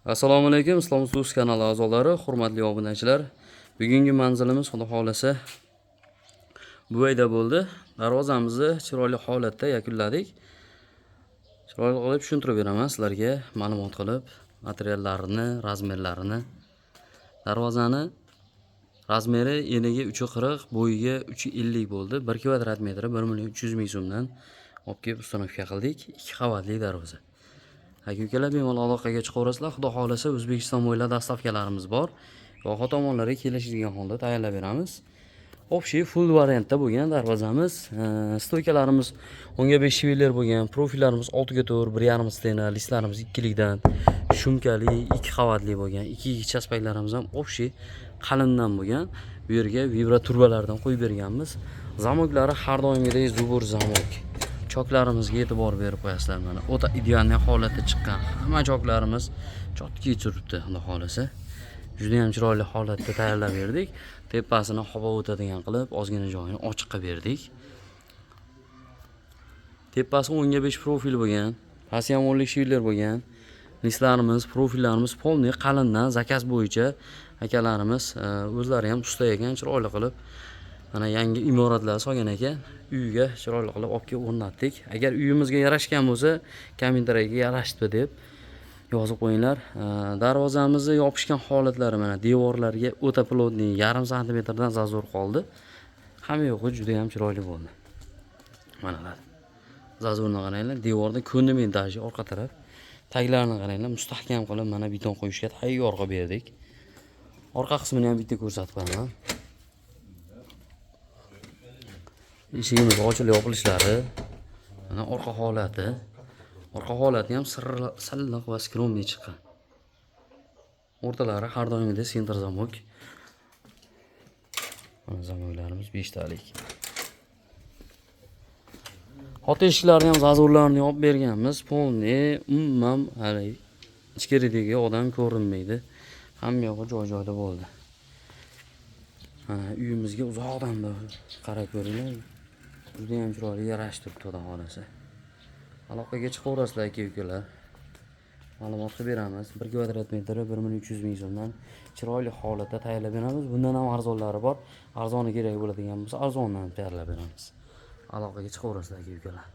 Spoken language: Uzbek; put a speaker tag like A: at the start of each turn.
A: Assalomu alaykum, Islom Ustoz kanali a'zolari, hurmatli obunachilar. Bugungi manzilimiz xudo xolasa bu yerda bo'ldi. Darvozamizni chiroyli holatda yakunladik. Chiroyli qilib tushuntirib beraman sizlarga, ma'lumot qilib, materiallarini, razmerlarini. Darvozani razmeri eniga 340, bo'yiga 350 bo'ldi. 1 kvadrat metri 1.300.000 so'mdan olib kelib ustanovka qildik. 2 qavatli darvoza. Aka-ukalar bemalol aloqaga chiqaverasizlar. Xudo xolasa O'zbekiston bo'ylab dastavkalarimiz bor. Yo'q tomonlarga kelishadigan holda tayyorlab beramiz. Общий full variantda bo'lgan darvozamiz. Stoykalarimiz 15 shivler bo'lgan, profillarimiz 6 ga 4, 1.5 stena, listlarimiz 2 likdan, shumkali 2 qavatli bo'lgan. 2 chaspaklarimiz ham общий qalindan bo'lgan. Bu yerga vibroturbalardan qo'yib berganmiz. Zamoklari har doimgidek zubur zamok. Choklarimizga e'tibor berib qo'yasizlar mana. O'ta ideal holatda chiqqan. Hamma choklarimiz chotki turibdi, xudo xolasa. Juda ham chiroyli holatda tayyorlab berdik. Tepasini havo o'tadigan qilib, ozgina joyini ochiq qilib berdik. Tepasi 10 ga 5 profil bo'lgan. Pasti ham 10 lik shivler bo'lgan. Listlarimiz, profillarimiz polni qalindan zakaz bo'yicha akalarimiz o'zlari ham usta ekan, chiroyli qilib mana yangi imoratlar solgan ekan. Uyga chiroyli qilib olib kelib o'rnatdik. Agar uyimizga yarashgan bo'lsa, kommentariyaga yarashdi deb yozib qo'yinglar. Darvozamizni yopishgan holatlari mana devorlarga o'ta plotniy 1/2 santimetrdan zazur qoldi. Hamma yo'qi juda ham chiroyli bo'ldi. Manalar. Zazurni qaranglar, devorda ko'ndimentaj orqa taraf. Taglarini qaranglar, mustahkam qilib mana beton qo'yishga tayyor qilib berdik. Orqa qismini ham bitta ko'rsatib qo'yaman. Eshigimiz ochilib yopilishlari, mana orqa holati. Orqa holati ham silliq va skromniy chiqqan. O'rtalari har doimgidek sentr zamok. Mana zamoklarimiz 5 talik. Ot eshiklari ham zazurlarni olib berganmiz. Polni umuman hali ichkaridagi odam ko'rinmaydi. Hamma yo'g'i joy-joyda bo'ldi. Mana uyimizga uzoqdan qarab ko'ringlar. Juda ham chiroyli yarashib turibdi, xudo xolasa. Aloqaga chiqaverasizlar aka-ukalar. Ma'lumot qilib beramiz. 1 kvadrat metri 1.300.000 so'mdan chiroyli holatda tayyorlab beramiz. Bundan ham arzonlari bor. Arzoni kerak bo'ladigan bo'lsa, arzondan tayyorlab beramiz. Aloqaga chiqaverasizlar aka-ukalar.